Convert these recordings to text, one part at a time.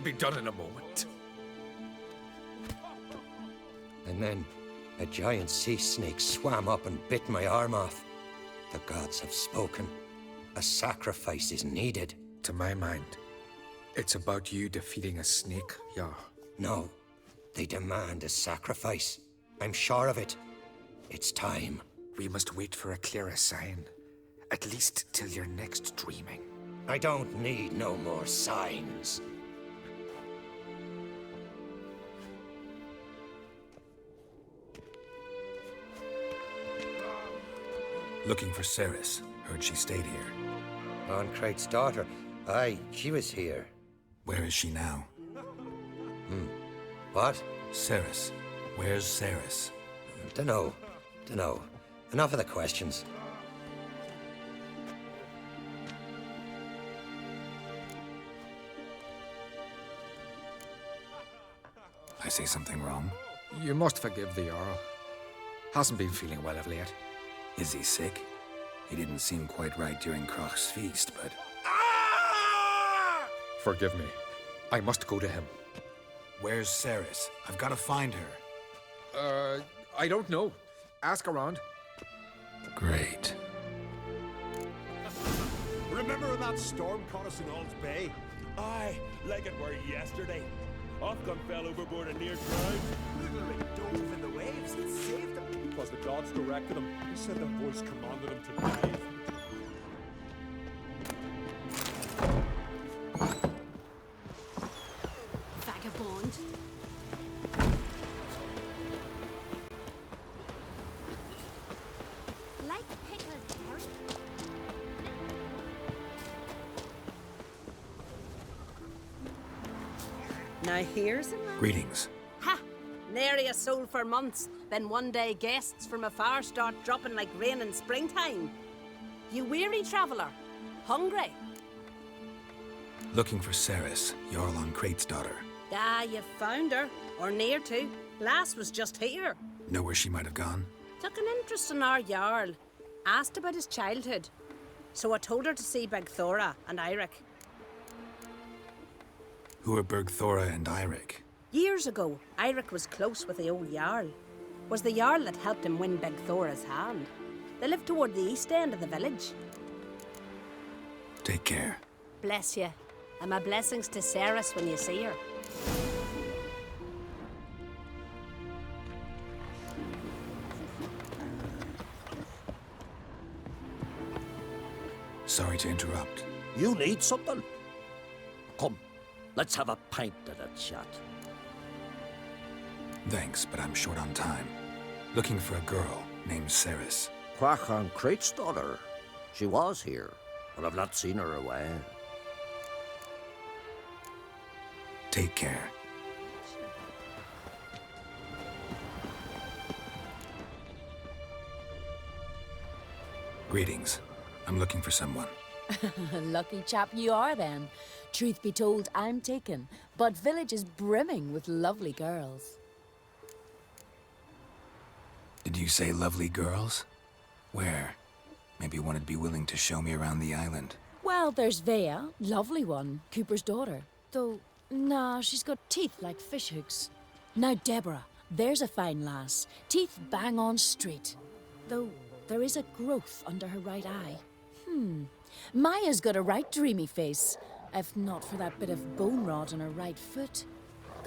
be done in a moment. And then a giant sea snake swam up and bit my arm off. The gods have spoken. A sacrifice is needed. To my mind, it's about you defeating a snake, yeah. No, they demand a sacrifice. I'm sure of it. It's time. We must wait for a clearer sign. At least till your next dreaming. I don't need no more signs. Looking for Ceres. Heard she stayed here. Lon Crate's daughter. Aye, she was here. Where is she now? What? Ceres. Where's Ceres? Dunno. Enough of the questions. I say something wrong? You must forgive the Earl. Hasn't been feeling well of late. Is he sick? He didn't seem quite right during Croc's feast, but... Forgive me. I must go to him. Where's Ceres? I've got to find her. I don't know. Ask around. Great. Remember when that storm caught us in Ald's Bay? Aye, like it were yesterday. Ofcom fell overboard and near drowned. Literally dove in the waves and saved them. It was the gods directed him. He said the voice commanded him to dive. Vagabond. Like pickled herring? Now here's a Greetings. ha! Nary a soul for months. Then one day guests from afar start dropping like rain in springtime. You weary traveller? Hungry? Looking for Ceres, Jarl on Crate's daughter. Ah, you found her. Or near to. Lass was just here. Know where she might have gone? Took an interest in our Jarl. Asked about his childhood. So I told her to see Begthora and Eirik. Who are Bergthora and Eirik? Years ago, Eirik was close with the old Jarl. Was the Jarl that helped him win Begthora's hand. They lived toward the east end of the village. Take care. Bless you. And my blessings to Ceres when you see her. Sorry to interrupt. You need something? Come, let's have a pint and a chat. Thanks, but I'm short on time. Looking for a girl named Ceres. Crach on Crate's daughter. She was here, but I've not seen her a while. Take care. Greetings. I'm looking for someone. Lucky chap you are then. Truth be told, I'm taken, but village is brimming with lovely girls. Did you say lovely girls? Where? Maybe one would be willing to show me around the island. Well, there's Vea, lovely one, Cooper's daughter. Though, nah, she's got teeth like fishhooks. Now Deborah, there's a fine lass, teeth bang on straight. Though, there is a growth under her right eye. Maya's got a right dreamy face, if not for that bit of bone rot on her right foot.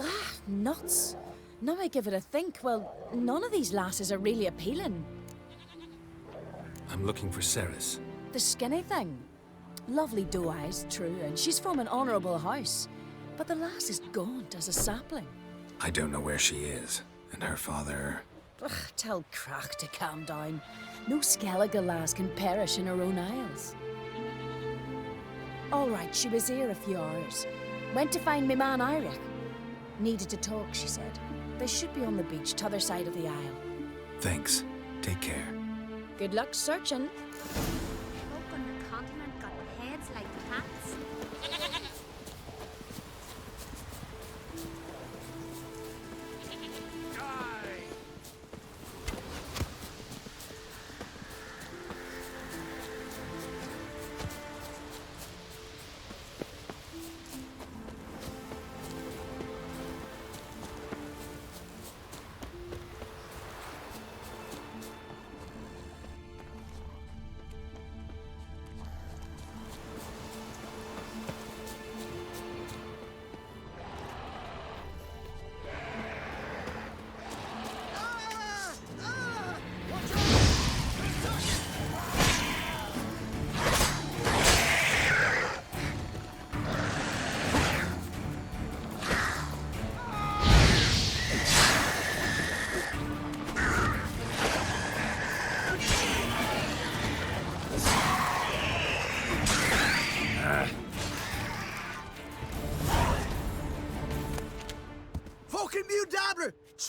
Ah, nuts. Now I give it a think, well, none of these lasses are really appealing. I'm looking for Ceres. The skinny thing. Lovely doe eyes, true, and she's from an honourable house. But the lass is gaunt as a sapling. I don't know where she is, and her father... Ugh, tell Crach to calm down. No Skellige lass can perish in her own isles. All right, she was here a few hours. Went to find me man Eirik. Needed to talk, she said. They should be on the beach, t'other side of the aisle. Thanks. Take care. Good luck searching. Folk on the continent got heads like cats.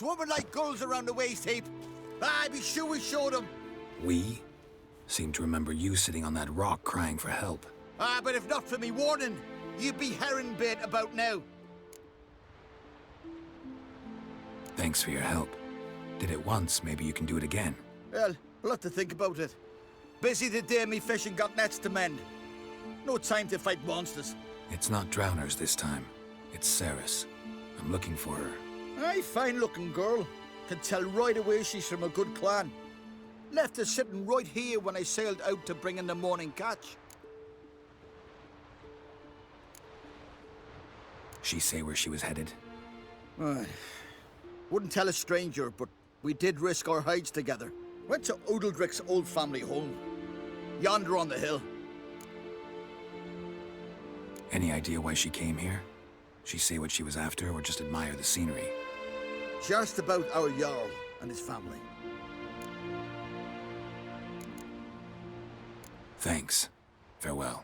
swimming like gulls around the waist heap. Ah, be sure we showed them. We? Seem to remember you sitting on that rock crying for help. Ah, but if not for me warning, you'd be herring bait about now. Thanks for your help. Did it once, maybe you can do it again. Well, we'll have to think about it. Busy the day me fishing got nets to mend. No time to fight monsters. It's not drowners this time. It's Ceres. I'm looking for her. Aye, fine-looking girl. Can tell right away she's from a good clan. Left her sitting right here when I sailed out to bring in the morning catch. She say where she was headed? Wouldn't tell a stranger, but we did risk our hides together. Went to Udaldric's old family home. Yonder on the hill. Any idea why she came here? She say what she was after, or just admire the scenery? She asked about our Jarl and his family. Thanks. Farewell.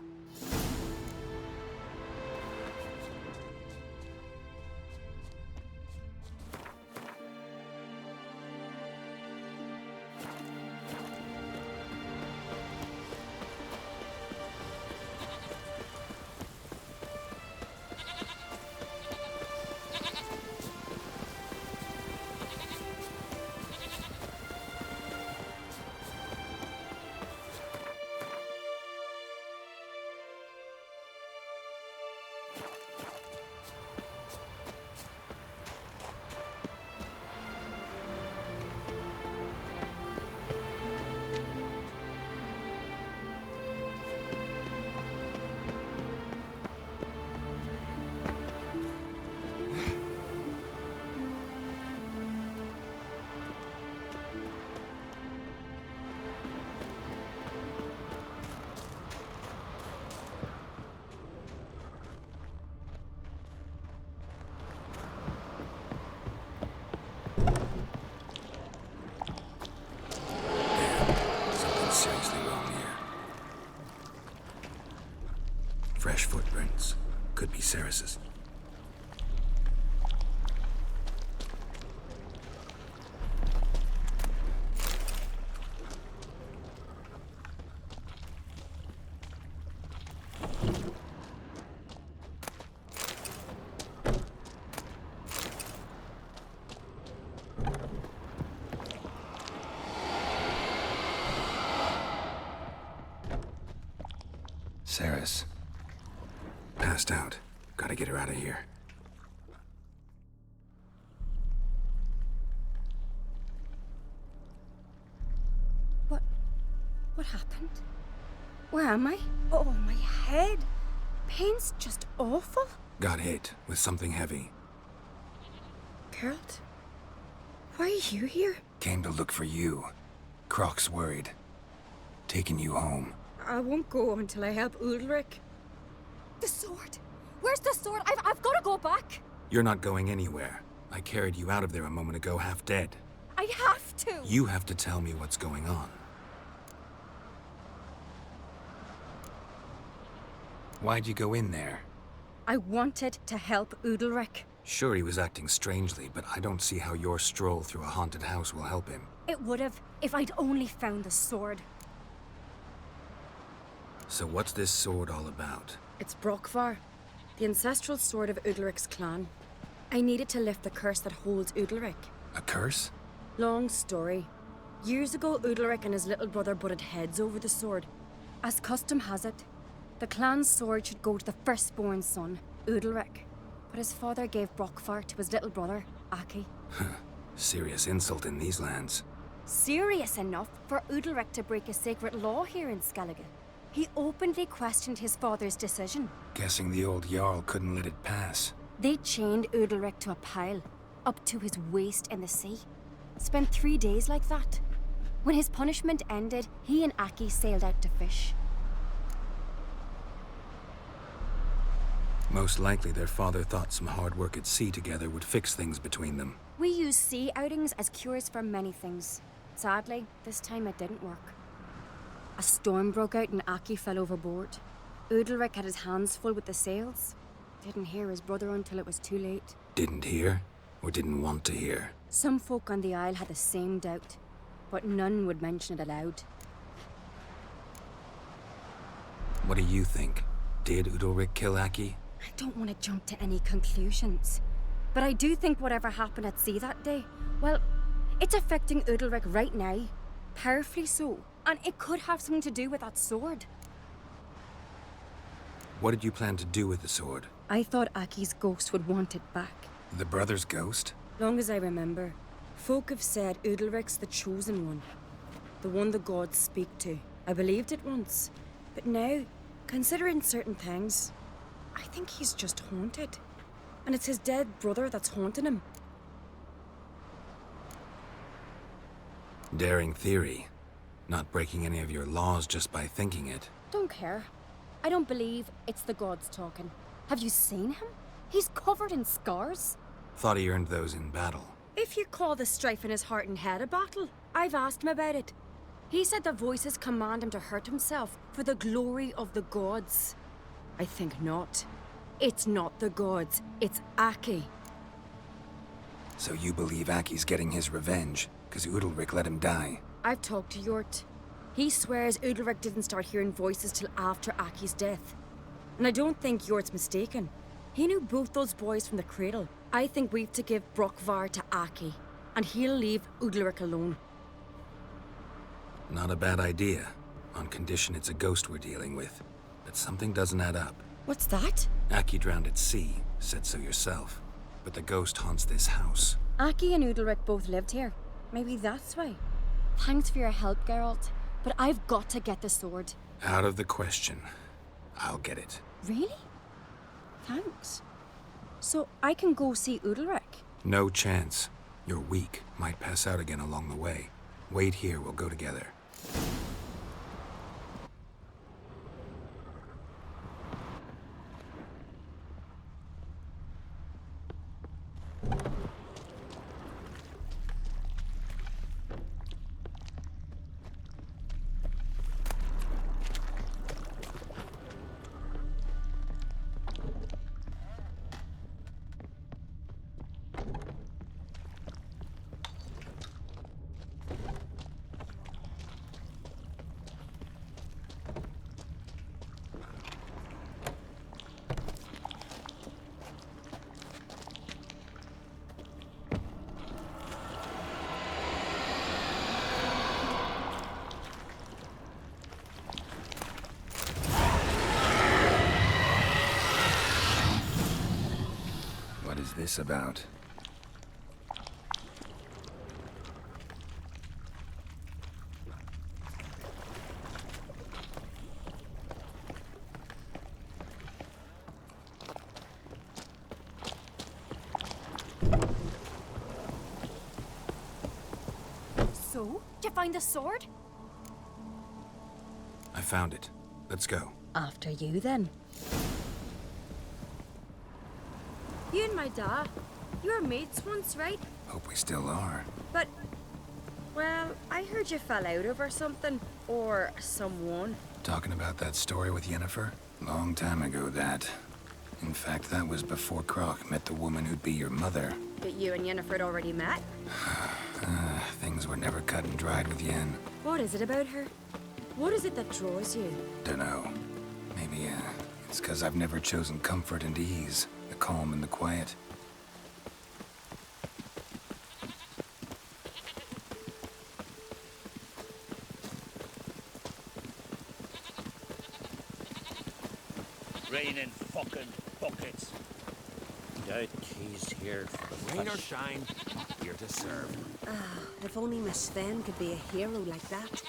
Seriously wrong here. Fresh footprints. Could be Ceres's. Ceres. Passed out. Gotta get her out of here. What happened? Where am I? Oh, my head. Pain's just awful. Got hit with something heavy. Geralt? Why are you here? Came to look for you. Croc's worried. Taking you home. I won't go until I help Udalric. The sword! Where's the sword? I've got to go back! You're not going anywhere. I carried you out of there a moment ago, half dead. I have to! You have to tell me what's going on. Why'd you go in there? I wanted to help Udalric. Sure, he was acting strangely, but I don't see how your stroll through a haunted house will help him. It would have, if I'd only found the sword. So what's this sword all about? It's Brokvar, the ancestral sword of Udalric's clan. I needed to lift the curse that holds Udalric. A curse? Long story. Years ago, Udalric and his little brother butted heads over the sword. As custom has it, the clan's sword should go to the firstborn son, Udalric. But his father gave Brokvar to his little brother, Aki. Serious insult in these lands. Serious enough for Udalric to break a sacred law here in Skellige. He openly questioned his father's decision. Guessing the old Jarl couldn't let it pass. They chained Udalric to a pile, up to his waist in the sea. Spent 3 days like that. When his punishment ended, he and Aki sailed out to fish. Most likely their father thought some hard work at sea together would fix things between them. We use sea outings as cures for many things. Sadly, this time it didn't work. A storm broke out and Aki fell overboard. Udalric had his hands full with the sails. Didn't hear his brother until it was too late. Didn't hear? Or didn't want to hear? Some folk on the Isle had the same doubt, but none would mention it aloud. What do you think? Did Udalric kill Aki? I don't want to jump to any conclusions, but I do think whatever happened at sea that day, well, it's affecting Udalric right now. Powerfully so. And it could have something to do with that sword. What did you plan to do with the sword? I thought Aki's ghost would want it back. The brother's ghost? Long as I remember, folk have said Udalric's the chosen one. The one the gods speak to. I believed it once. But now, considering certain things, I think he's just haunted. And it's his dead brother that's haunting him. Daring theory. Not breaking any of your laws just by thinking it. Don't care. I don't believe it's the gods talking. Have you seen him? He's covered in scars. Thought he earned those in battle. If you call the strife in his heart and head a battle, I've asked him about it. He said the voices command him to hurt himself for the glory of the gods. I think not. It's not the gods, it's Aki. So you believe Aki's getting his revenge, because Udalric let him die? I've talked to Yort. He swears Udalric didn't start hearing voices till after Aki's death. And I don't think Yort's mistaken. He knew both those boys from the cradle. I think we've to give Brokvar to Aki, and he'll leave Udalric alone. Not a bad idea, on condition it's a ghost we're dealing with. But something doesn't add up. What's that? Aki drowned at sea, said so yourself. But the ghost haunts this house. Aki and Udalric both lived here. Maybe that's why. Thanks for your help, Geralt. But I've got to get the sword. Out of the question. I'll get it. Really? Thanks. So I can go see Udalric? No chance. You're weak. Might pass out again along the way. Wait here, we'll go together. What is this about? So? Did you find the sword? I found it. Let's go. After you, then. You and my dad, you were mates once, right? Hope we still are. But, well, I heard you fell out over something. Or someone. Talking about that story with Yennefer? Long time ago, that. In fact, that was before Croc met the woman who'd be your mother. But you and Yennefer had already met? Things were never cut and dried with Yen. What is it about her? What is it that draws you? Dunno. Maybe, it's 'cause I've never chosen comfort and ease. The calm and the quiet. Rain in fucking buckets. Doubt he's here for the Rain or shine, here to serve. If only Miss Sven could be a hero like that.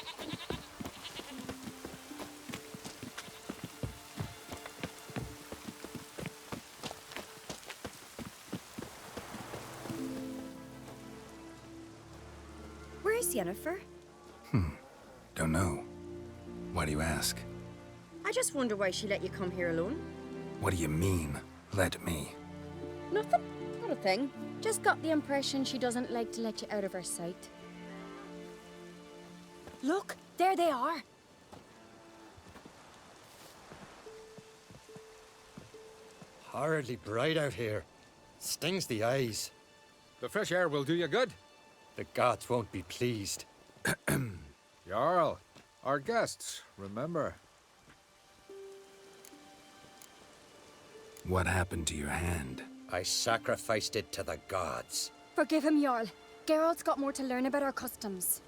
Where's Yennefer? Don't know. Why do you ask? I just wonder why she let you come here alone. What do you mean, let me? Nothing. Not a thing. Just got the impression she doesn't like to let you out of her sight. Look, there they are. Horridly bright out here. Stings the eyes. The fresh air will do you good. The gods won't be pleased. Jarl, our guests, remember. What happened to your hand? I sacrificed it to the gods. Forgive him, Jarl. Geralt's got more to learn about our customs.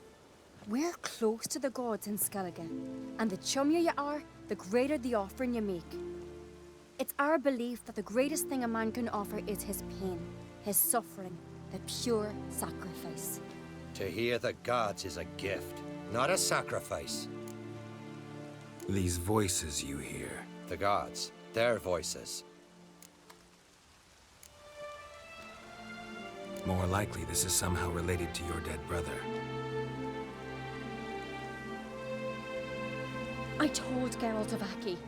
We're close to the gods in Skellige, and the chummier you are, the greater the offering you make. It's our belief that the greatest thing a man can offer is his pain, his suffering, the pure sacrifice. To hear the gods is a gift, not a sacrifice. These voices you hear. The gods, their voices. More likely this is somehow related to your dead brother. I told Geralt of Aki.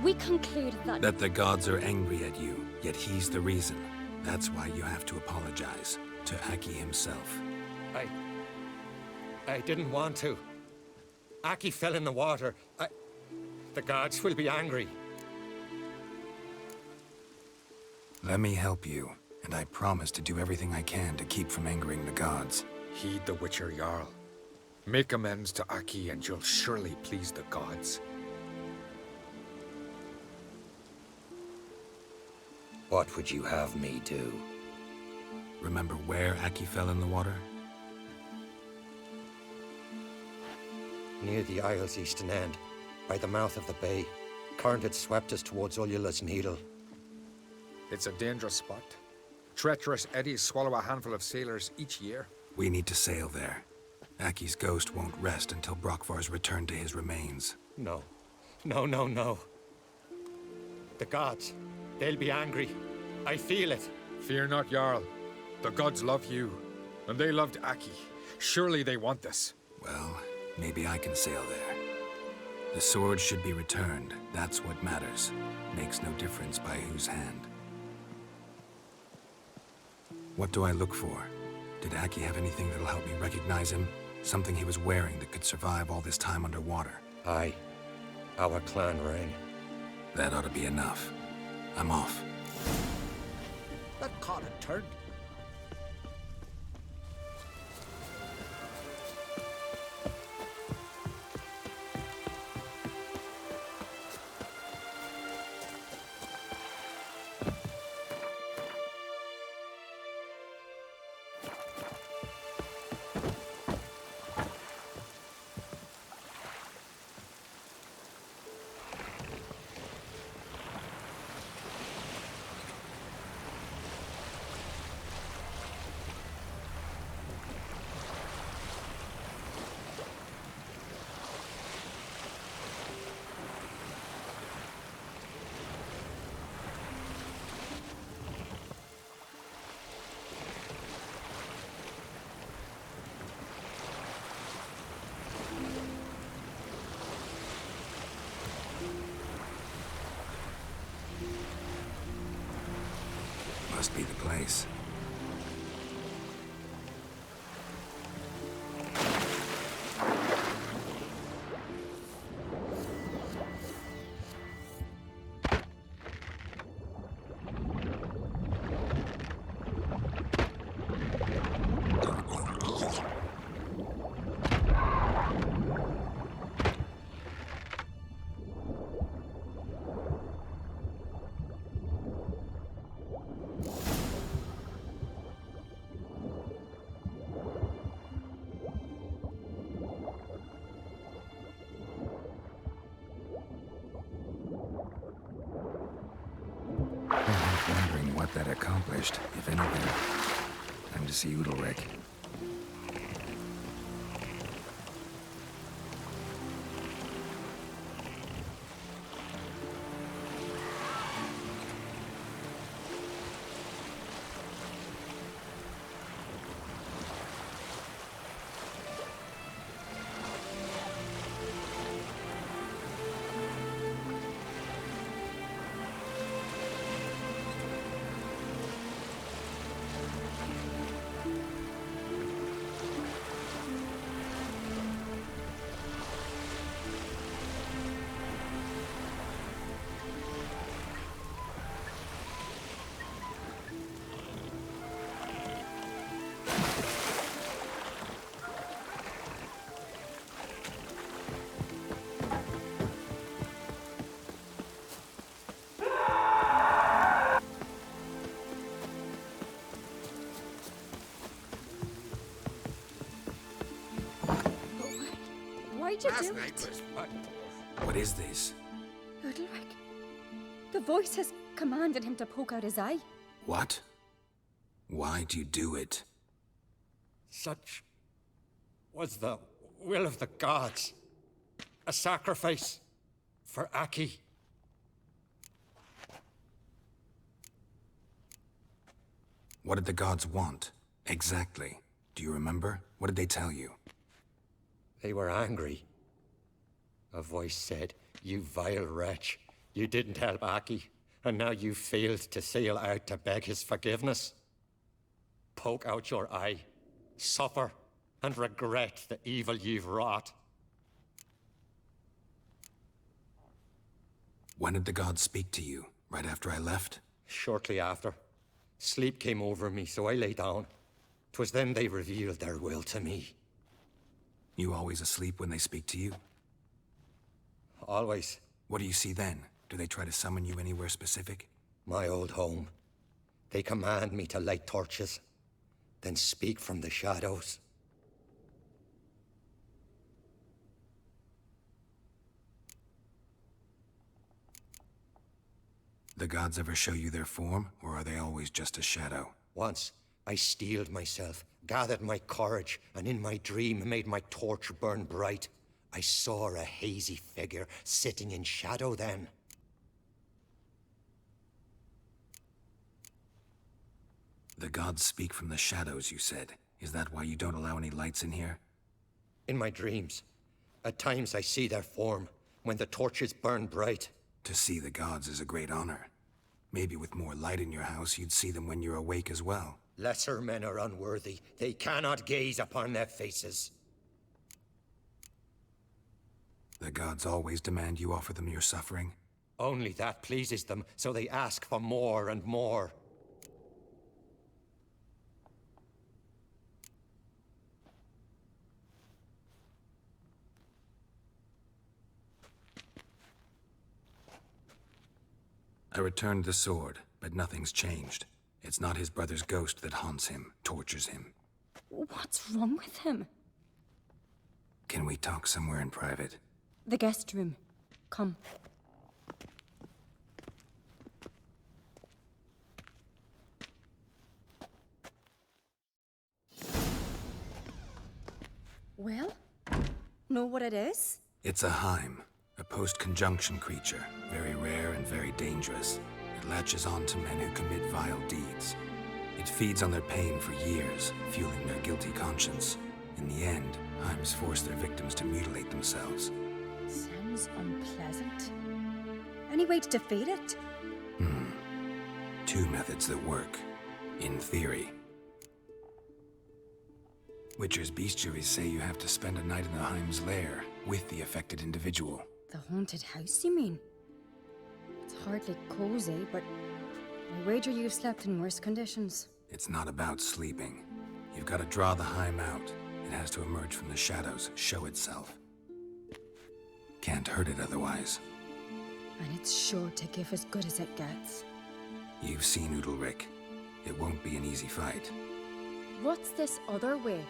We concluded that... That the gods are angry at you, yet he's the reason. That's why you have to apologize to Aki himself. I didn't want to. Aki fell in the water. The gods will be angry. Let me help you, and I promise to do everything I can to keep from angering the gods. Heed the Witcher Jarl. Make amends to Aki and you'll surely please the gods. What would you have me do? Remember where Aki fell in the water? Near the Isle's eastern end, by the mouth of the bay. Current had swept us towards Ullula's Needle. It's a dangerous spot. Treacherous eddies swallow a handful of sailors each year. We need to sail there. Aki's ghost won't rest until Brokvar's returned to his remains. No. No. The gods, they'll be angry. I feel it. Fear not, Jarl. The gods love you, and they loved Aki. Surely they want this. Well, maybe I can sail there. The sword should be returned. That's what matters. Makes no difference by whose hand. What do I look for? Did Aki have anything that'll help me recognize him? Something he was wearing that could survive all this time underwater? Aye. Our clan ring. That ought to be enough. I'm off. That caught a turn. Must be the place. Wondering what that accomplished, if anything. Time to see Udalric. Why'd you do it? What is this? Udalric. The voice has commanded him to poke out his eye. What? Why'd you do it? Such was the will of the gods. A sacrifice for Aki. What did the gods want? Exactly. Do you remember? What did they tell you? They were angry. A voice said, "You vile wretch. You didn't help Aki, and now you failed to sail out to beg his forgiveness. Poke out your eye, suffer, and regret the evil you've wrought." When did the gods speak to you? Right after I left? Shortly after. Sleep came over me, so I lay down. 'Twas then they revealed their will to me. You always asleep when they speak to you? Always. What do you see then? Do they try to summon you anywhere specific? My old home. They command me to light torches, then speak from the shadows. The gods ever show you their form, or are they always just a shadow? Once, I steeled myself, gathered my courage, and in my dream made my torch burn bright. I saw a hazy figure sitting in shadow then. The gods speak from the shadows, you said. Is that why you don't allow any lights in here? In my dreams. At times I see their form, when the torches burn bright. To see the gods is a great honor. Maybe with more light in your house, you'd see them when you're awake as well. Lesser men are unworthy. They cannot gaze upon their faces. The gods always demand you offer them your suffering? Only that pleases them, so they ask for more and more. I returned the sword, but nothing's changed. It's not his brother's ghost that haunts him, tortures him. What's wrong with him? Can we talk somewhere in private? The guest room. Come. Well? Know what it is? It's a Heim, a post-conjunction creature, very rare and very dangerous. It latches on to men who commit vile deeds. It feeds on their pain for years, fueling their guilty conscience. In the end, Heims force their victims to mutilate themselves. Sounds unpleasant. Any way to defeat it? Two methods that work, in theory. Witcher's bestiaries say you have to spend a night in the Heim's lair with the affected individual. The haunted house, you mean? It's hardly cozy, but I wager you've slept in worse conditions. It's not about sleeping. You've got to draw the Heim out. It has to emerge from the shadows, show itself. Can't hurt it otherwise. And it's sure to give as good as it gets. You've seen Udalric. It won't be an easy fight. What's this other way?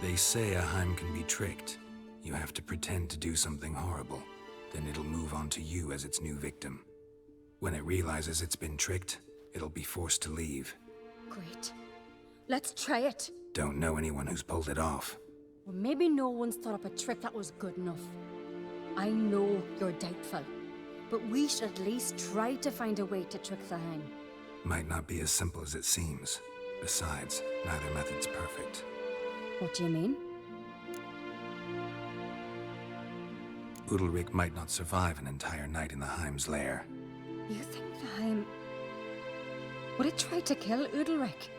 They say a Heim can be tricked. You have to pretend to do something horrible. Then it'll move on to you as its new victim. When it realizes it's been tricked, it'll be forced to leave. Great. Let's try it. Don't know anyone who's pulled it off. Well, maybe no one's thought up a trick that was good enough. I know you're doubtful, but we should at least try to find a way to trick the Heim. Might not be as simple as it seems. Besides, neither method's perfect. What do you mean? Udalric might not survive an entire night in the Heim's lair. You think the Heim... Would it try to kill Udalric?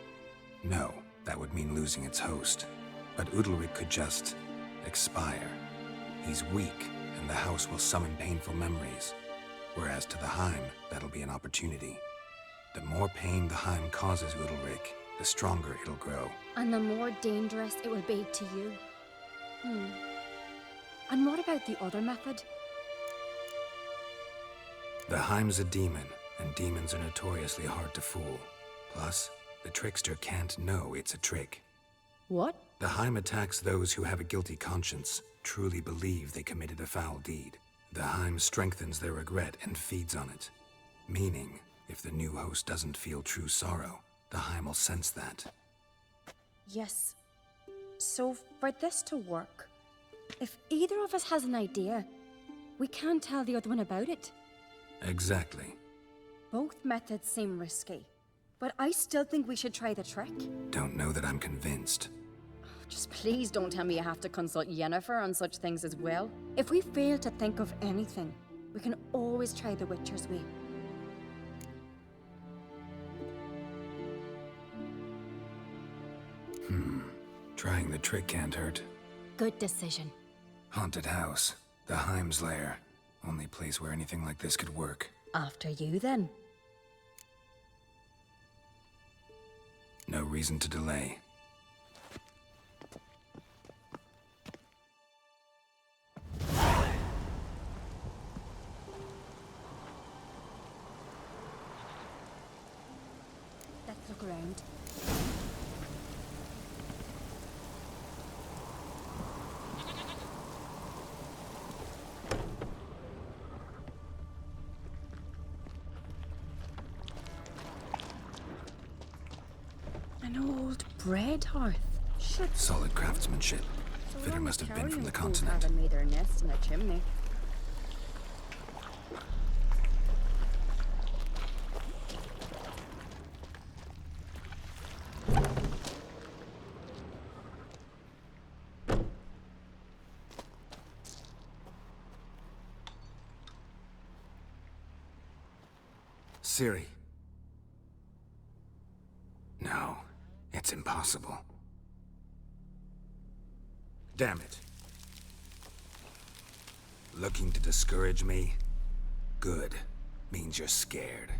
No, that would mean losing its host. But Udalric could just... expire. He's weak, and the house will summon painful memories. Whereas to the Heim, that'll be an opportunity. The more pain the Heim causes Udalric, the stronger it'll grow. And the more dangerous it will be to you. And what about the other method? The Heim's a demon, and demons are notoriously hard to fool. Plus, the trickster can't know it's a trick. What? The Heim attacks those who have a guilty conscience, truly believe they committed a foul deed. The Heim strengthens their regret and feeds on it. Meaning, if the new host doesn't feel true sorrow, the Heim will sense that. Yes. So, for this to work, if either of us has an idea, we can't tell the other one about it. Exactly. Both methods seem risky, but I still think we should try the trick. Don't know that I'm convinced. Just please don't tell me you have to consult Yennefer on such things as well. If we fail to think of anything, we can always try the Witcher's way. Trying the trick can't hurt. Good decision. Haunted house. The Heim's lair. Only place where anything like this could work. After you, then. No reason to delay. Let's look around. An old bread hearth. Solid craftsmanship. Fitter must have been from the continent. Haven't made their nest in a chimney. Ciri. No, it's impossible. Damn it. Looking to discourage me? Good. Means you're scared.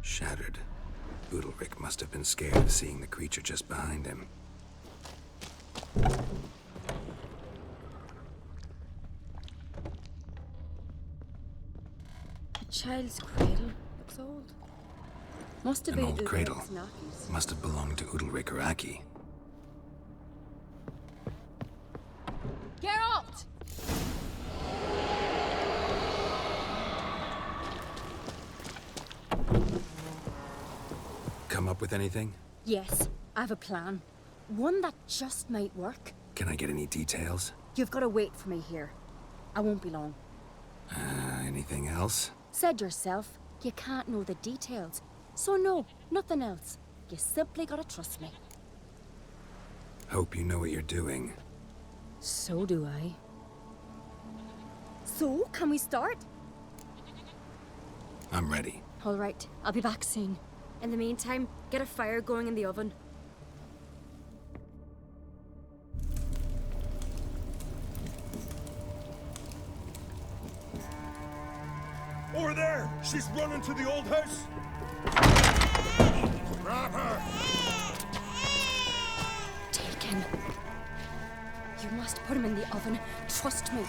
Shattered. Udalryk must have been scared of seeing the creature just behind him. A child's cradle. Looks old. Must have An been old cradle. Udalryk's. Must have belonged to Udalryk or Aki. Geralt! Come up with anything? Yes, I have a plan. One that just might work. Can I get any details? You've got to wait for me here. I won't be long. Anything else? Said yourself, you can't know the details. So no, nothing else. You simply gotta trust me. Hope you know what you're doing. So do I. So, can we start? I'm ready. All right, I'll be back soon. In the meantime, get a fire going in the oven. Over there! She's running to the old house! Grab her! Taken. You must put him in the oven. Trust me.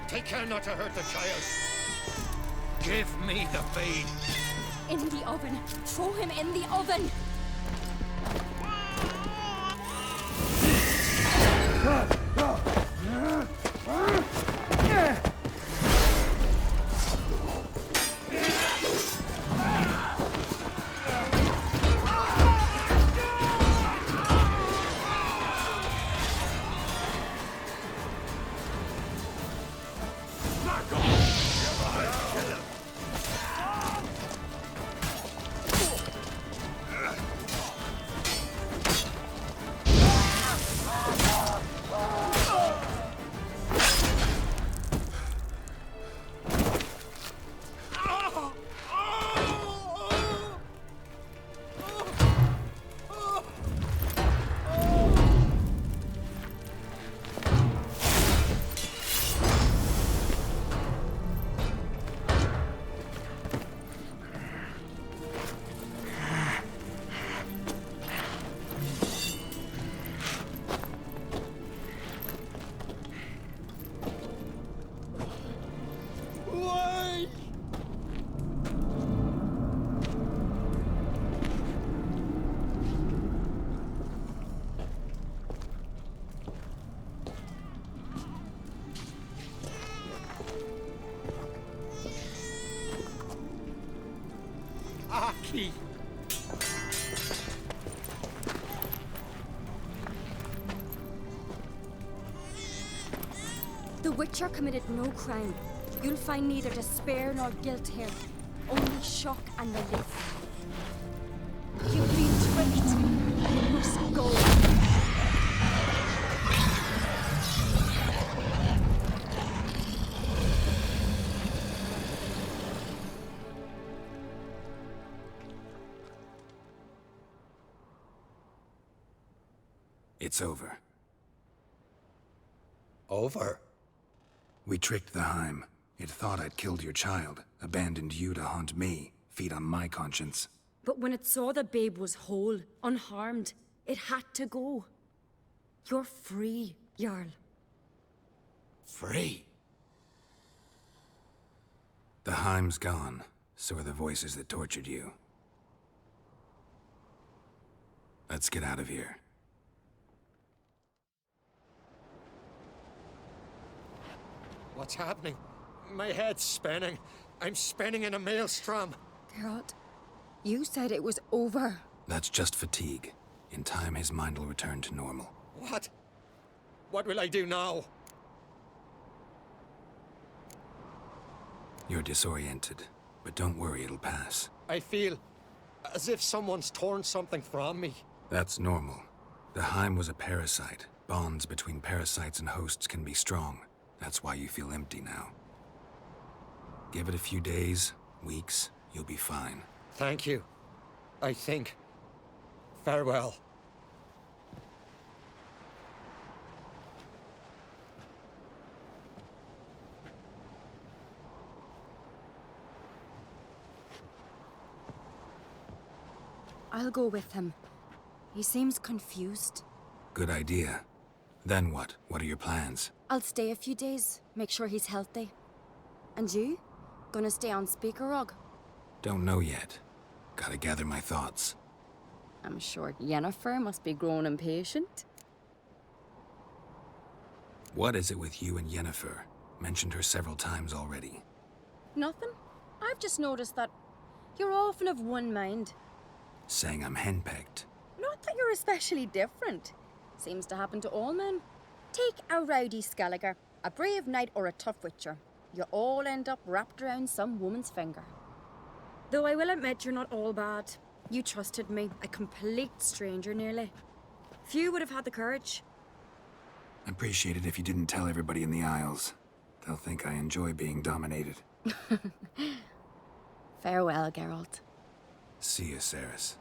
Take care not to hurt the child. Give me the feed. In the oven. Throw him in the oven. Aki! The Witcher committed no crime. You'll find neither despair nor guilt here. Only shock and relief. You've been tricked. You must go. It's over. Over? We tricked the Heim. It thought I'd killed your child, abandoned you to haunt me, feed on my conscience. But when it saw the babe was whole, unharmed, it had to go. You're free, Jarl. Free? The Heim's gone, so are the voices that tortured you. Let's get out of here. What's happening? My head's spinning. I'm spinning in a maelstrom. Geralt, you said it was over. That's just fatigue. In time, his mind will return to normal. What? What will I do now? You're disoriented, but don't worry, it'll pass. I feel as if someone's torn something from me. That's normal. The Heim was a parasite. Bonds between parasites and hosts can be strong. That's why you feel empty now. Give it a few days, weeks, you'll be fine. Thank you. I think. Farewell. I'll go with him. He seems confused. Good idea. Then what? What are your plans? I'll stay a few days, make sure he's healthy. And you? Gonna stay on Speaker Rog? Don't know yet. Gotta gather my thoughts. I'm sure Yennefer must be growing impatient. What is it with you and Yennefer? Mentioned her several times already. Nothing. I've just noticed that you're often of one mind. Saying I'm henpecked. Not that you're especially different. Seems to happen to all men. Take a rowdy Skelliger, a brave knight or a tough witcher. You all end up wrapped around some woman's finger. Though I will admit you're not all bad. You trusted me, a complete stranger nearly. Few would have had the courage. I'd appreciate it if you didn't tell everybody in the Isles. They'll think I enjoy being dominated. Farewell, Geralt. See you, Cerys.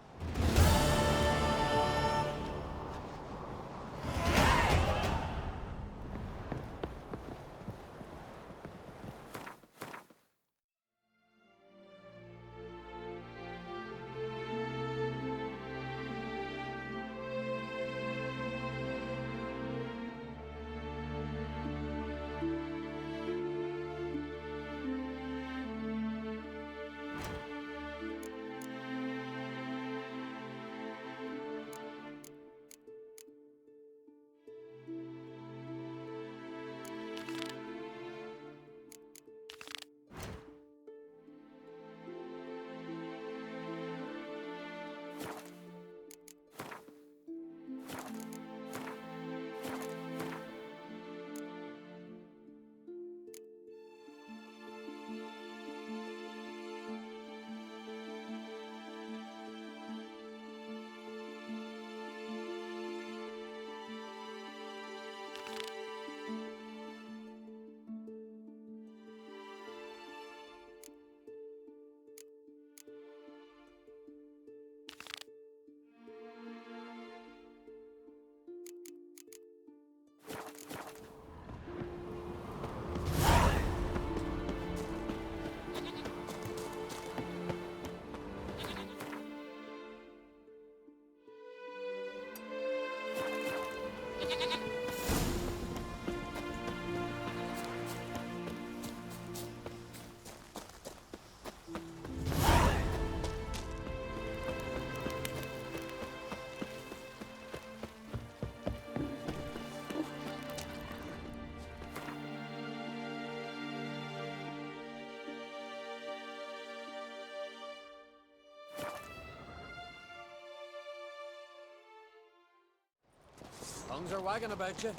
Tongues are wagging about you.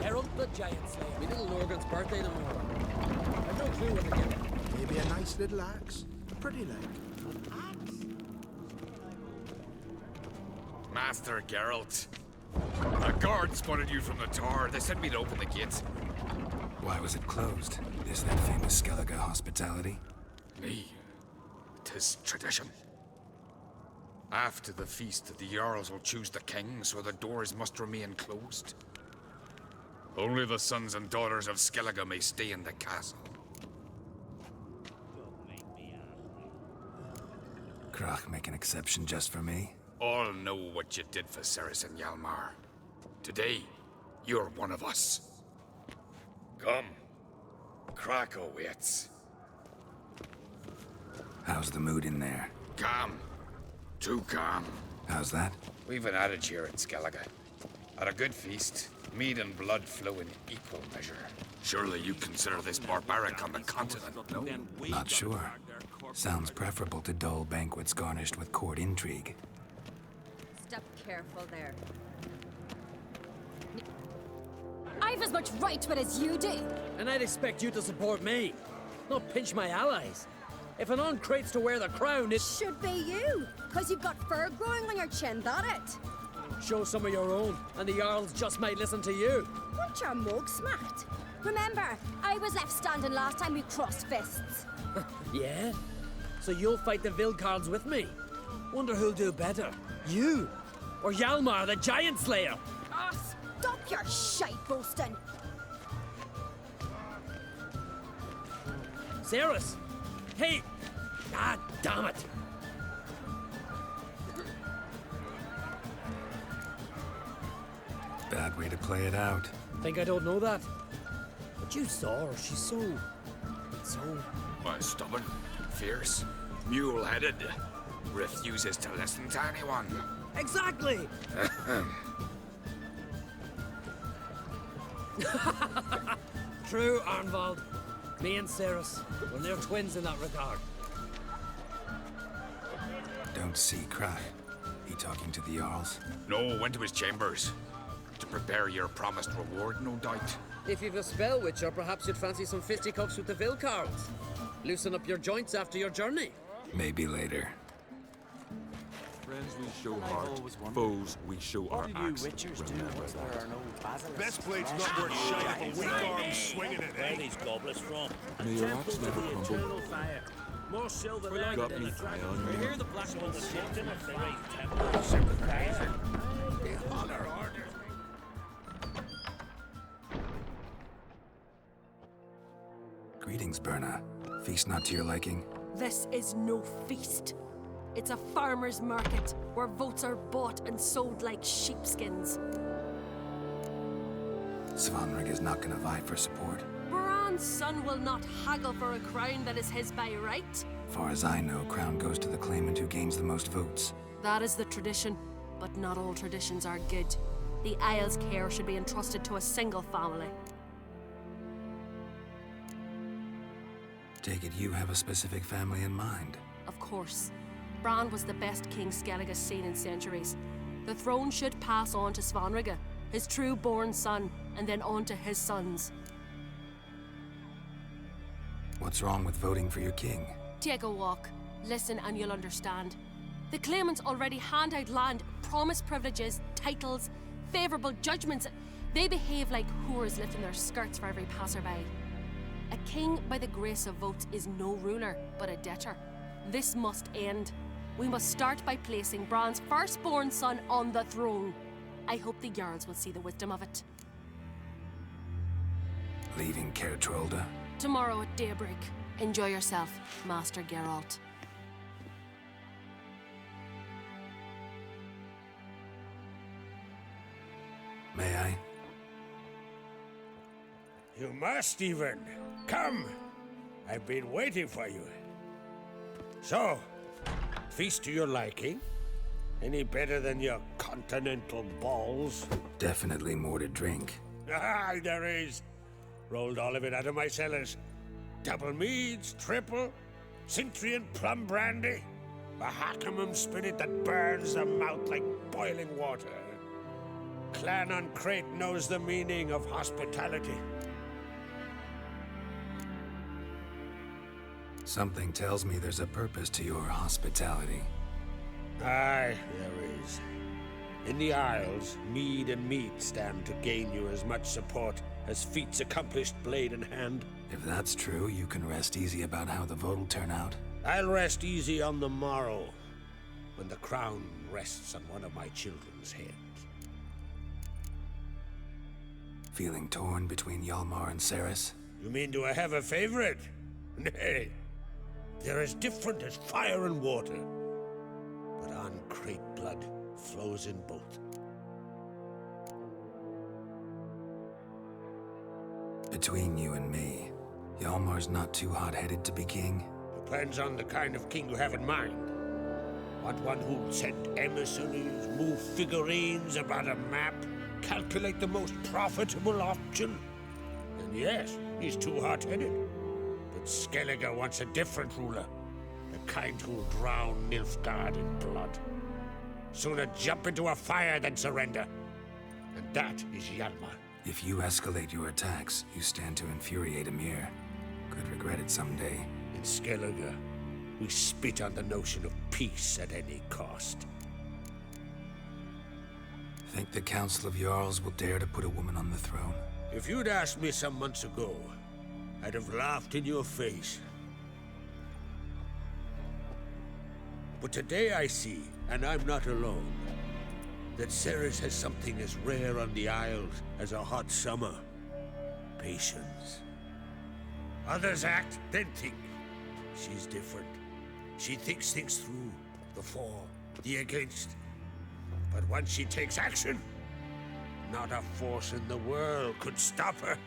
Geralt the Giant Slayer. Me little Lorgan's birthday tomorrow. I've no clue what to give him. Maybe a nice little axe. Pretty like. Master Geralt. A guard spotted you from the tower. They said we'd open the gate. Why was it closed? Is that famous Skellige hospitality? Me. 'Tis tradition. After the feast, the Jarls will choose the king, so the doors must remain closed. Only the sons and daughters of Skellige may stay in the castle. Krach make an exception just for me? All know what you did for Ceres and Hjalmar. Today, you're one of us. Come. Krakow waits. How's the mood in there? Calm. Too calm. How's that? We've an adage here in Skellige. At a good feast, mead and blood flow in equal measure. Surely you consider this barbaric on the continent, no? Not sure. Sounds preferable to dull banquets garnished with court intrigue. Step careful there. I've as much right to it as you do. And I'd expect you to support me, not pinch my allies. If an uncrate's to wear the crown, it should be you, because you've got fur growing on your chin, that it. Show some of your own, and the Jarls just might listen to you. Want your mug smacked? Remember, I was left standing last time we crossed fists. Yeah? So you'll fight the Vilcards with me? Wonder who'll do better, you or Hjalmar the Giant Slayer? Ah, stop your shite boasting. Ceres! Hey! Ah, damn it! Bad way to play it out. Think I don't know that? But you saw her, she's so... Stubborn, fierce, mule-headed. Refuses to listen to anyone. Exactly! True, Arnvald. Me and Ceres, we're near twins in that regard. Don't see Krach. He talking to the Jarls? No, went to his chambers. To prepare your promised reward, no doubt. If you've a spell witcher, perhaps you'd fancy some fisticuffs with the Vilcards. Loosen up your joints after your journey. Maybe later. Friends we show heart, foes we show our axe. Remember that. Best blade's not worth shite if a weak arm swinging it, eh? Where these goblets from? May your axe never crumble. More silver Got me eye on you. Hear the black ones shifting if they Greetings, Berna. Feast not to your liking? This is no feast. It's a farmer's market where votes are bought and sold like sheepskins. Svanrig is not gonna vie for support. Bran's son will not haggle for a crown that is his by right. Far as I know, crown goes to the claimant who gains the most votes. That is the tradition, but not all traditions are good. The Isle's care should be entrusted to a single family. Take it you have a specific family in mind. Of course. Bran was the best king Skellige's seen in centuries. The throne should pass on to Svanrige, his true-born son, and then on to his sons. What's wrong with voting for your king? Take a walk. Listen and you'll understand. The claimants already hand out land, promise privileges, titles, favourable judgments. They behave like whores lifting their skirts for every passerby. A king by the grace of votes is no ruler, but a debtor. This must end. We must start by placing Bran's firstborn son on the throne. I hope the Jarls will see the wisdom of it. Leaving Caer Trolda? Tomorrow at daybreak. Enjoy yourself, Master Geralt. May I? You must, even. Come. I've been waiting for you. So, feast to your liking? Any better than your continental balls? Definitely more to drink. Ah, there is. Rolled all of it out of my cellars. Double meads, triple, Cintrian plum brandy, a Hackamum spirit that burns the mouth like boiling water. clan on Crete knows the meaning of hospitality. Something tells me there's a purpose to your hospitality. Aye, there is. In the Isles, mead and meat stand to gain you as much support as feats accomplished blade in hand. If that's true, you can rest easy about how the vote'll turn out. I'll rest easy on the morrow, when the crown rests on one of my children's heads. Feeling torn between Hjalmar and Ceres? You mean do I have a favorite? Nay. They're as different as fire and water. But on Crete blood flows in both. Between you and me, Hjalmar's not too hot-headed to be king? Depends on the kind of king you have in mind. Want one who'll send emissaries, move figurines about a map, calculate the most profitable option? And yes, he's too hot-headed. But Skellige wants a different ruler. The kind who'll drown Nilfgaard in blood. Sooner jump into a fire than surrender. And that is Hjalmar. If you escalate your attacks, you stand to infuriate Emir. Could regret it someday. In Skellige, we spit on the notion of peace at any cost. Think the Council of Jarls will dare to put a woman on the throne? If you'd asked me some months ago, I'd have laughed in your face. But today I see, and I'm not alone, that Ceres has something as rare on the Isles as a hot summer. Patience. Others act, then think. She's different. She thinks things through, the for, the against. But once she takes action, not a force in the world could stop her.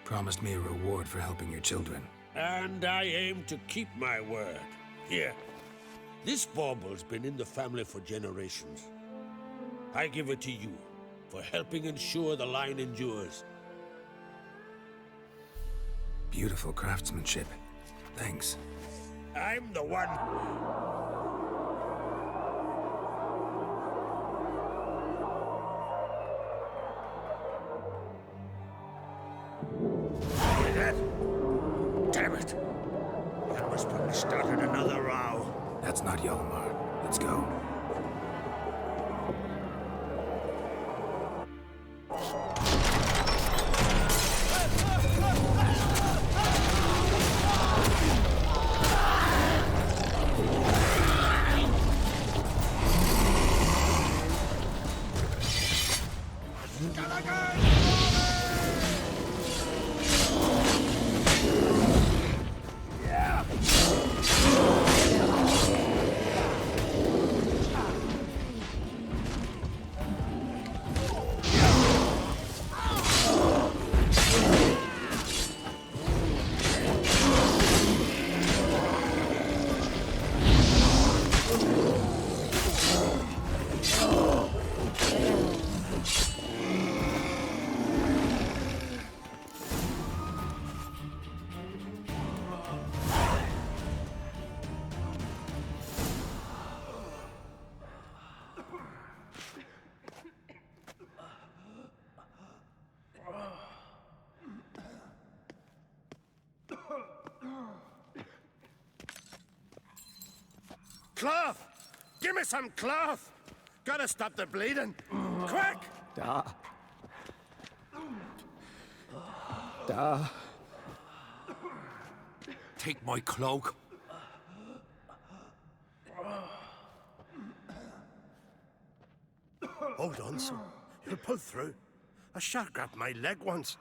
Promised me a reward for helping your children. And I aim to keep my word. Here. This bauble's been in the family for generations. I give it to you for helping ensure the line endures. Beautiful craftsmanship. Thanks. I'm the one. Hear that? Damn it. That must probably started another row. That's not Hjalmar. Let's go. Cloth! Give me some cloth! Gotta stop the bleeding! Quick! Take my cloak. Hold on, son. You'll pull through. A shark grabbed my leg once.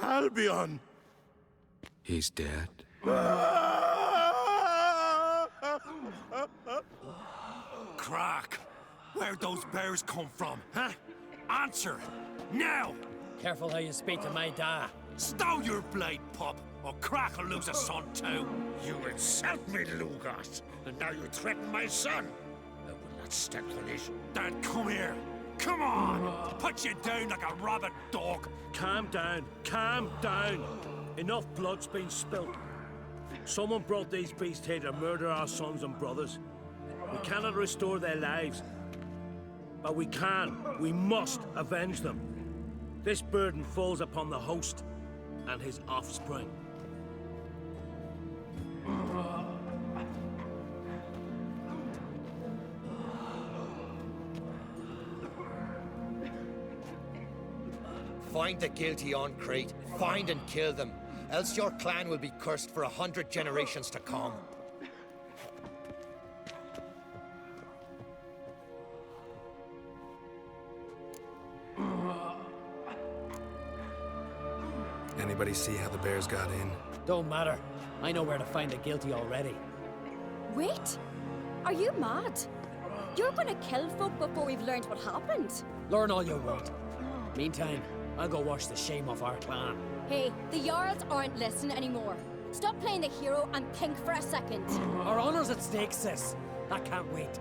Albion! He's dead. Crack! Where'd those bears come from, huh? Answer! Now! Careful how you speak to my da. Stow your blade, pup, or Crack will lose a son too. You insult me, Lugas, and now you threaten my son. I will not stand for this. Dad, come here. Come on! Put you down like a rabid dog. Calm down. Calm down. Enough blood's been spilt. Someone brought these beasts here to murder our sons and brothers. We cannot restore their lives. But we must avenge them. This burden falls upon the host and his offspring. Find the guilty on Crete. Find and kill them. Else your clan will be cursed for 100 generations to come. Anybody see how the bears got in? Don't matter. I know where to find the guilty already. Wait! Are you mad? You're gonna kill folk before we've learned what happened. Learn all you want. Meantime, I'll go wash the shame off our clan. Hey, the Jarls aren't listening anymore. Stop playing the hero and think for a second. Our honor's at stake, sis. I can't wait.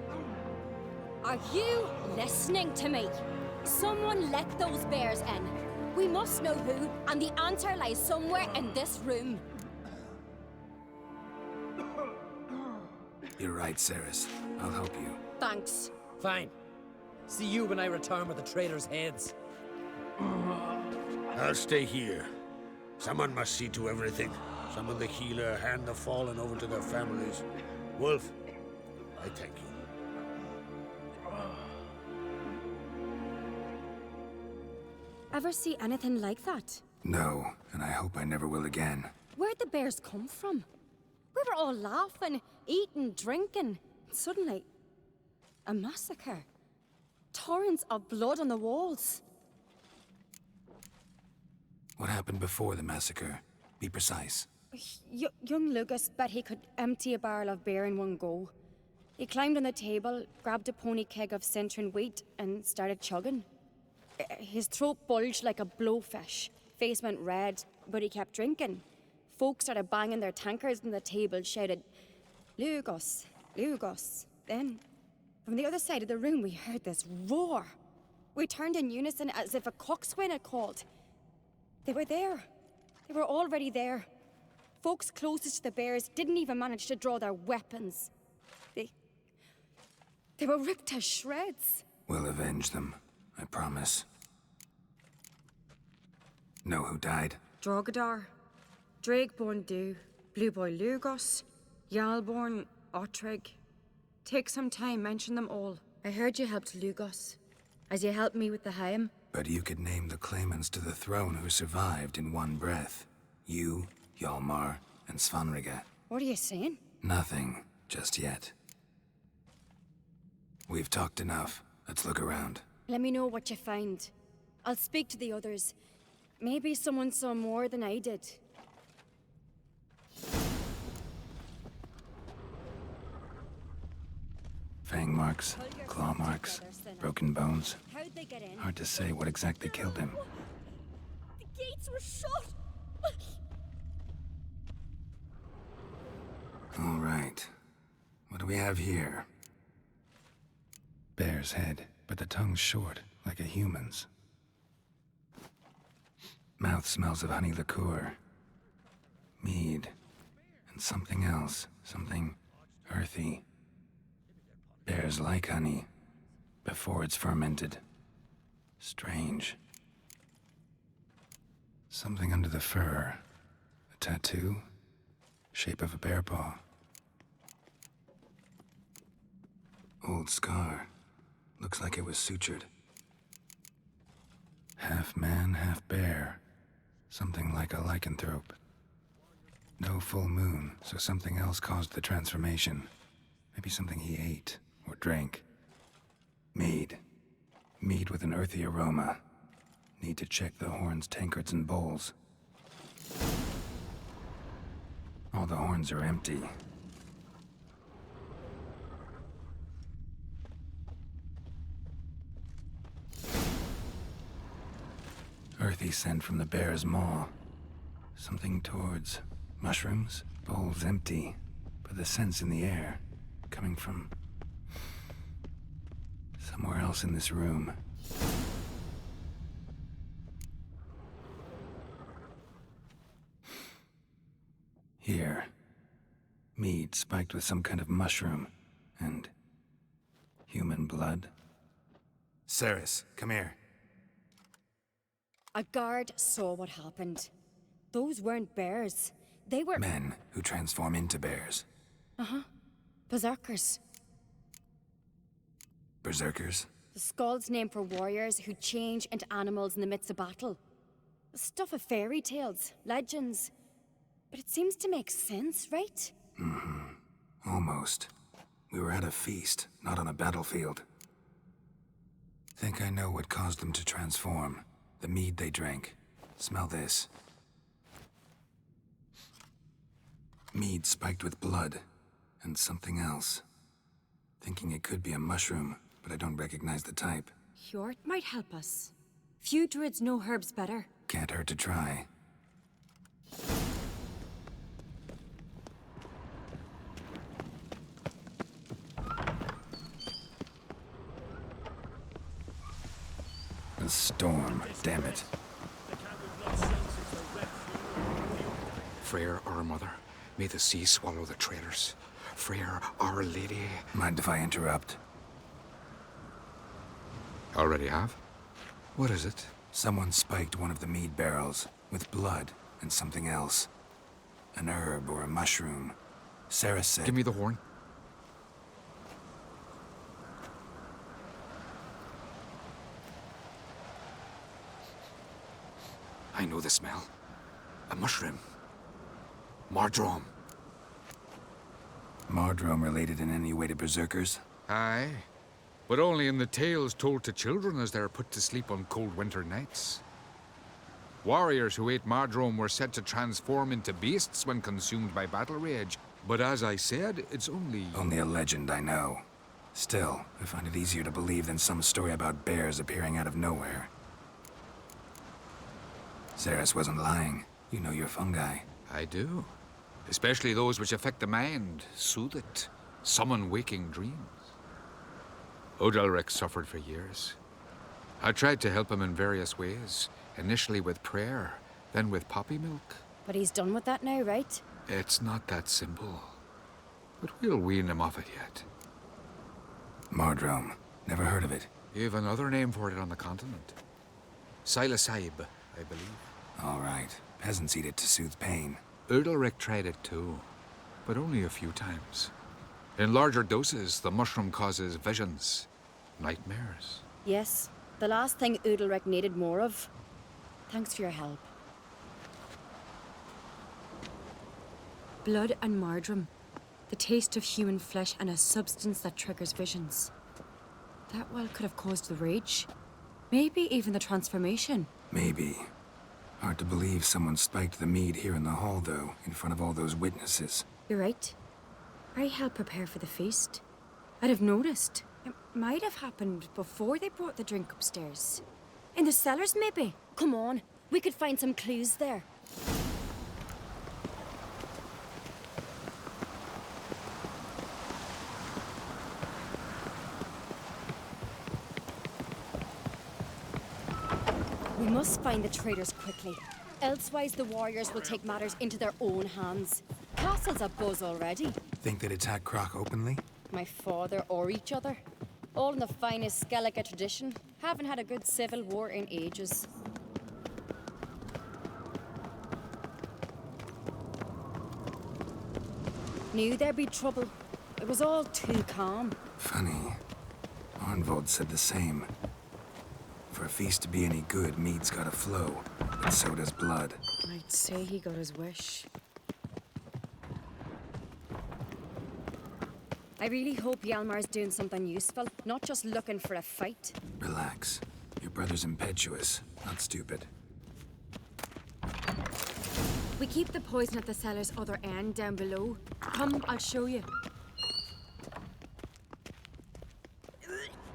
Are you listening to me? Someone let those bears in. We must know who, and the answer lies somewhere in this room. You're right, Ceres. I'll help you. Thanks. Fine. See you when I return with the traitors' heads. I'll stay here. Someone must see to everything. Summon the healer, hand the fallen over to their families. Wolf, I thank you. Ever see anything like that? No, and I hope I never will again. Where'd the bears come from? We were all laughing, eating, drinking. Suddenly, a massacre. Torrents of blood on the walls. What happened before the massacre? Be precise. Young Lucas bet he could empty a barrel of beer in one go. He climbed on the table, grabbed a pony keg of Centron wheat, and started chugging. His throat bulged like a blowfish. Face went red, but he kept drinking. Folks started banging their tankards on the table, shouted, "Lugos, Lugos." Then, from the other side of the room, we heard this roar. We turned in unison as if a coxswain had called. They were there. They were already there. Folks closest to the bears didn't even manage to draw their weapons. They were ripped to shreds. We'll avenge them, I promise. Know who died? Drogadar, Drakeborn Du, Blue Boy Lugos, Yalborn, Ottrig. Take some time, mention them all. I heard you helped Lugos, as you helped me with the Haim. But you could name the claimants to the throne who survived in one breath. You, Hjalmar, and Svanrige. What are you saying? Nothing, just yet. We've talked enough. Let's look around. Let me know what you find. I'll speak to the others. Maybe someone saw more than I did. Fang marks, claw marks, broken bones. How'd they get in? Hard to say what exactly killed him. The gates were shut! All right. What do we have here? Bear's head, but the tongue's short, like a human's. Mouth smells of honey liqueur. Mead. And something else. Something earthy. Bears like honey, before it's fermented. Strange. Something under the fur. A tattoo? Shape of a bear paw. Old scar. Looks like it was sutured. Half man, half bear. Something like a lycanthrope. No full moon, so something else caused the transformation. Maybe something he ate or drank. Mead. Mead with an earthy aroma. Need to check the horns, tankards, and bowls. All the horns are empty. Earthy scent from the bear's maw. Something towards mushrooms. Bowls empty, but the scent's in the air. Coming from somewhere else in this room. Here. Mead spiked with some kind of mushroom. And human blood. Ceres, come here. A guard saw what happened. Those weren't bears. They were... Men who transform into bears. Uh-huh. Berserkers. Berserkers? The Skald's name for warriors who change into animals in the midst of battle. The stuff of fairy tales, legends. But it seems to make sense, right? Mm-hmm. Almost. We were at a feast, not on a battlefield. Think I know what caused them to transform. The mead they drank. Smell this. Mead spiked with blood. And something else. Thinking it could be a mushroom, but I don't recognize the type. Hjort might help us. Few druids know herbs better. Can't hurt to try. A storm, damn it. Freyr, our mother, may the sea swallow the traitors. Freyr, our lady. Mind if I interrupt? Already have? What is it? Someone spiked one of the mead barrels with blood and something else. An herb or a mushroom. Sarah said... Give me the horn. I know the smell. A mushroom. Mardrome. Mardrome related in any way to berserkers? Aye. But only in the tales told to children as they're put to sleep on cold winter nights. Warriors who ate Mardrome were said to transform into beasts when consumed by battle rage. But as I said, it's only... Only a legend, I know. Still, I find it easier to believe than some story about bears appearing out of nowhere. Ceres wasn't lying. You know your fungi. I do. Especially those which affect the mind, soothe it, summon waking dreams. Udalric suffered for years. I tried to help him in various ways, initially with prayer, then with poppy milk. But he's done with that now, right? It's not that simple. But we'll wean him off it yet. Mardrome. Never heard of it. You've another name for it on the continent. Silasib, I believe. All right. Peasants eat it to soothe pain. Udalric tried it too, but only a few times. In larger doses, the mushroom causes visions, nightmares. Yes, the last thing Udalric needed more of. Thanks for your help. Blood and Mardrome. The taste of human flesh and a substance that triggers visions. That well could have caused the rage. Maybe even the transformation. Maybe. Hard to believe someone spiked the mead here in the hall, though, in front of all those witnesses. You're right. I helped prepare for the feast. I'd have noticed. It might have happened before they brought the drink upstairs. In the cellars, maybe? Come on, we could find some clues there. We must find the traitors quickly. Elsewise, the warriors will take matters into their own hands. Castle's abuzz already. Think they'd attack Croc openly? My father or each other. All in the finest Skellige tradition. Haven't had a good civil war in ages. Knew there'd be trouble. It was all too calm. Funny. Arnvold said the same. For a feast to be any good, mead's gotta flow, but so does blood. I'd say he got his wish. I really hope Hjalmar's doing something useful, not just looking for a fight. Relax. Your brother's impetuous, not stupid. We keep the poison at the cellar's other end down below. Come, I'll show you.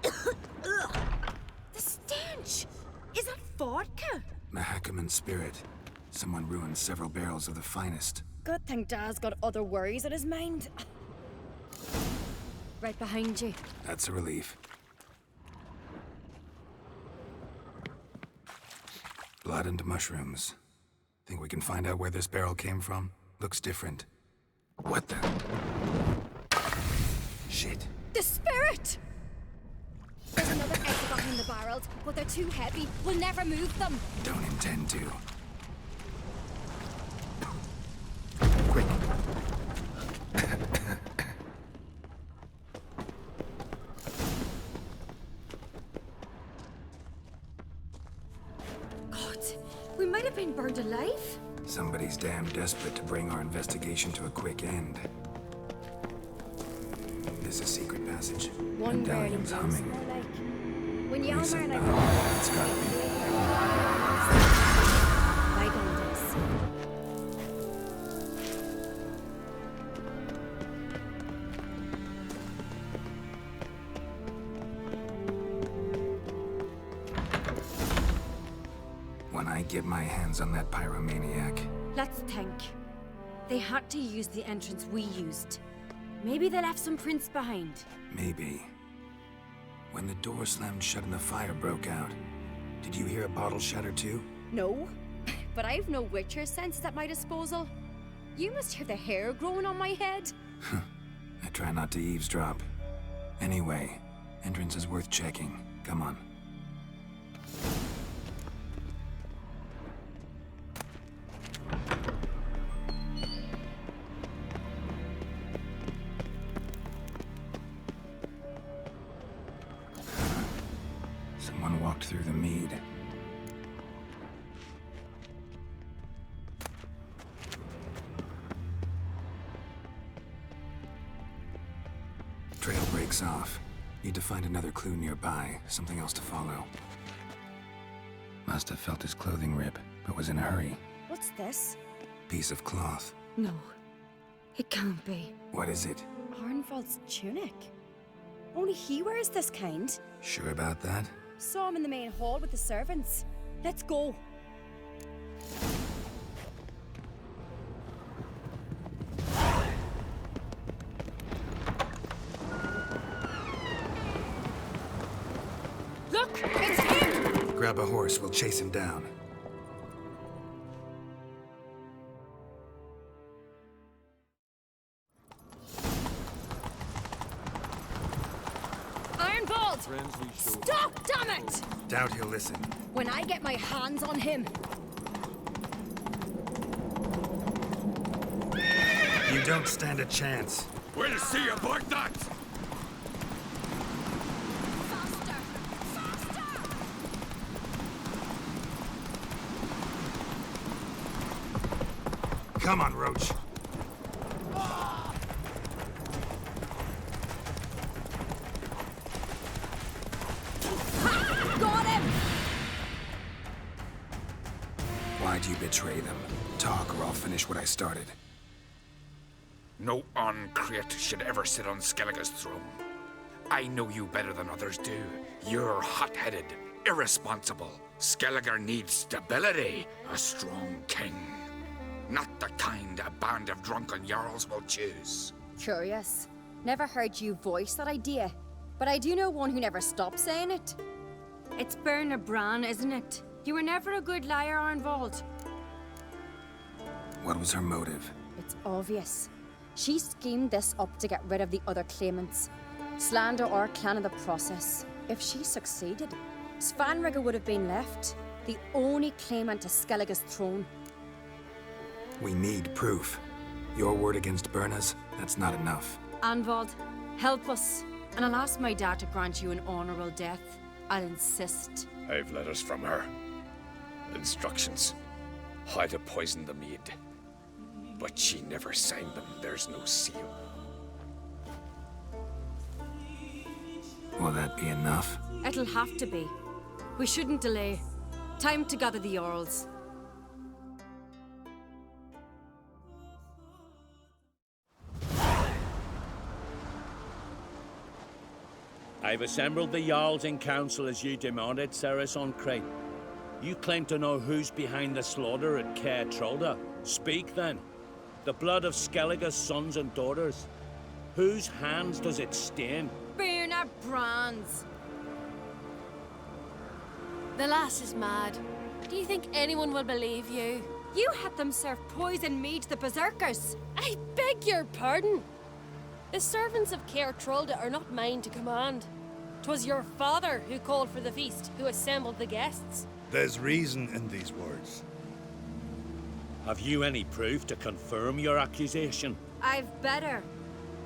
The stench! Is that vodka? Mahakaman spirit. Someone ruined several barrels of the finest. Good thing Dad's got other worries on his mind. Right behind you. That's a relief. Blood and mushrooms. Think we can find out where this barrel came from? Looks different. What the? Shit. The spirit! There's another exit off behind the barrels, but they're too heavy. We'll never move them. Don't intend to. Quick. God, we might have been burned alive. Somebody's damn desperate to bring our investigation to a quick end. There's a secret passage. One barely Medallion's moves, humming. more like. When Yalmar Recent and I battle. It's gotta be. bygone days. When I get my hands on that pyromaniac, Let's think. They had to use the entrance we used. Maybe they left some prints behind. maybe. When the door slammed shut and the fire broke out, did you hear a bottle shatter too? No, but I've no Witcher senses at my disposal. You must hear the hair growing on my head. I try not to eavesdrop. Anyway, entrance is worth checking. Come on. Someone walked through the mead. Trail breaks off. Need to find another clue nearby, something else to follow. Must have felt his clothing rip, but was in a hurry. What's this? Piece of cloth. No, it can't be. What is it? Arnvald's tunic. Only he wears this kind. Sure about that? Saw him in the main hall with the servants. Let's go. Look, it's him! Grab a horse, we'll chase him down. Ironbolt! Stop, damn it! Doubt he'll listen. When I get my hands on him. You don't stand a chance. We'll see about that! Come on, Roach. Got him! Why'd you betray them? Talk or I'll finish what I started. No Ancrate should ever sit on Skellige's throne. I know you better than others do. You're hot-headed, irresponsible. Skellige needs stability, a strong king. Not the kind a band of drunken jarls will choose. Curious. Never heard you voice that idea. But I do know one who never stops saying it. It's Berna Bran, isn't it? You were never a good liar, Arnvald. What was her motive? It's obvious. She schemed this up to get rid of the other claimants. Slander our clan in the process. If she succeeded, Svanrige would have been left, the only claimant to Skellige's throne. We need proof. Your word against Berna's, that's not enough. Arnvald, help us. And I'll ask my dad to grant you an honorable death. I'll insist. I've letters from her. Instructions. How to poison the mead. But she never signed them. There's no seal. Will that be enough? It'll have to be. We shouldn't delay. Time to gather the Jarls. I've assembled the Jarls in council as you demanded, Ceres on Crate. You claim to know who's behind the slaughter at Caer Trolda. Speak then. The blood of Skellige's sons and daughters. Whose hands does it stain? Berna Bran's. The lass is mad. Do you think anyone will believe you? You had them serve poison mead to the berserkers. I beg your pardon. The servants of Caer Trolda are not mine to command. 'Twas your father who called for the feast, who assembled the guests. There's reason in these words. Have you any proof to confirm your accusation? I've better.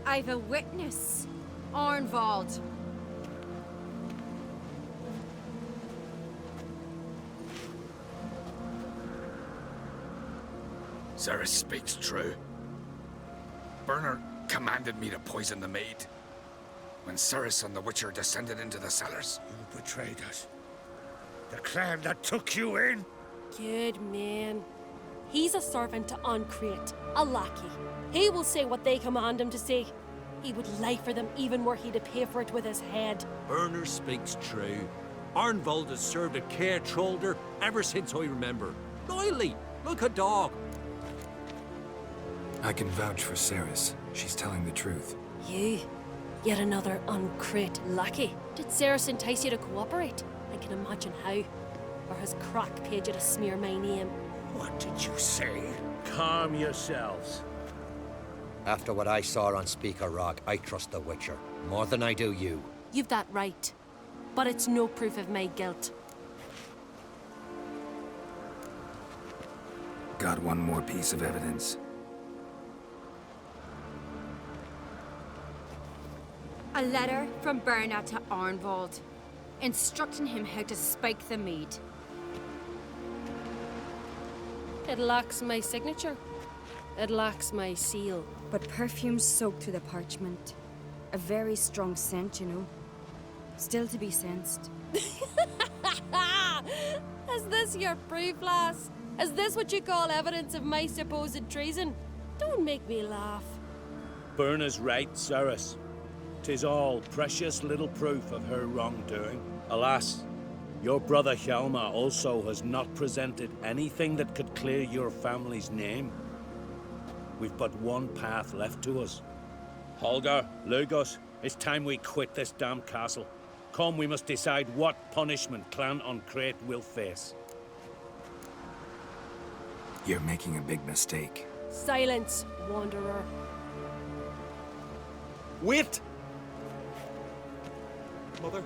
I've a witness. Arnvald. Ceres speaks true. Bernard commanded me to poison the maid. When Ceres and the Witcher descended into the cellars. You betrayed us. The clan that took you in. Good man. He's a servant to Uncreate, a lackey. He will say what they command him to say. He would lie for them even were he to pay for it with his head. Bernard speaks true. Arnvald has served a care trollder ever since I remember. Loyally, like a dog. I can vouch for Ceres. She's telling the truth. You? Yet another Uncreate lackey. Did Ceres entice you to cooperate? I can imagine how. Or has Crack paid you to smear my name? What did you say? Calm yourselves. After what I saw on Speaker Rock, I trust the Witcher. More than I do you. You've that right. But it's no proof of my guilt. Got one more piece of evidence. A letter from Bernard to Arnvald, instructing him how to spike the mead. It lacks my signature. It lacks my seal. But perfume soaked through the parchment. A very strong scent, you know. Still to be sensed. Is this your proof, lass? Is this what you call evidence of my supposed treason? Don't make me laugh. Bernard's right, Ceres. 'Tis all precious little proof of her wrongdoing. Alas, your brother Hjalmar also has not presented anything that could clear your family's name. We've but one path left to us. Holger, Lugos, it's time we quit this damn castle. Come, we must decide what punishment Clan Uncreate will face. You're making a big mistake. Silence, wanderer. Wait! Mother,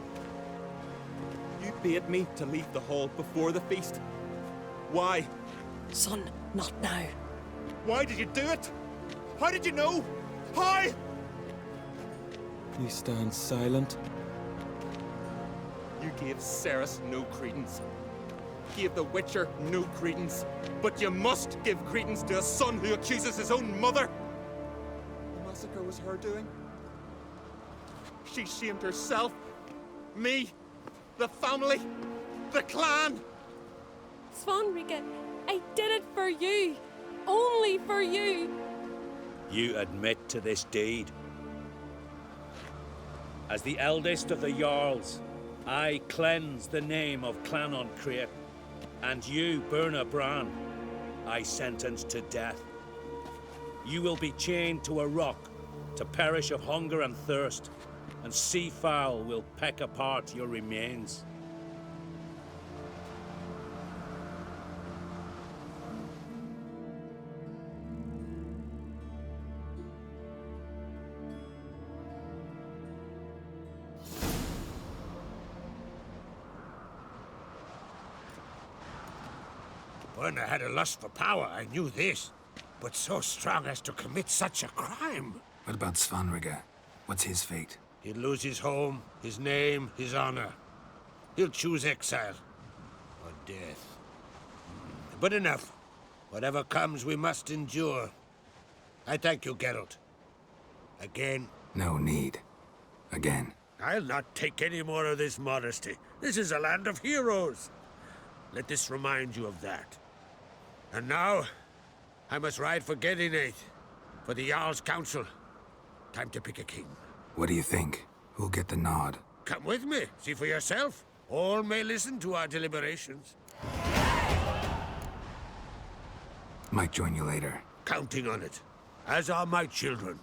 you bade me to leave the hall before the feast. Why? Son, not now. Why did you do it? How did you know? How? You stand silent. You gave Ceres no credence. Gave the Witcher no credence. But you must give credence to a son who accuses his own mother. The massacre was her doing. She shamed herself. Me. The family. The clan. Svanrika, I did it for you. Only for you. You admit to this deed. As the eldest of the Jarls, I cleanse the name of Clan Uncreate, and you, Berna Bran, I sentence to death. You will be chained to a rock to perish of hunger and thirst, and sea fowl will peck apart your remains. Berna had a lust for power, I knew this. But so strong as to commit such a crime. What about Svanrika? What's his fate? He'll lose his home, his name, his honor. He'll choose exile. Or death. But enough. Whatever comes, we must endure. I thank you, Geralt. Again. No need. Again. I'll not take any more of this modesty. This is a land of heroes. Let this remind you of that. And now, I must ride for Gedinate, for the Jarl's Council. Time to pick a king. What do you think? Who'll get the nod? Come with me, see for yourself. All may listen to our deliberations. Might join you later. Counting on it, as are my children.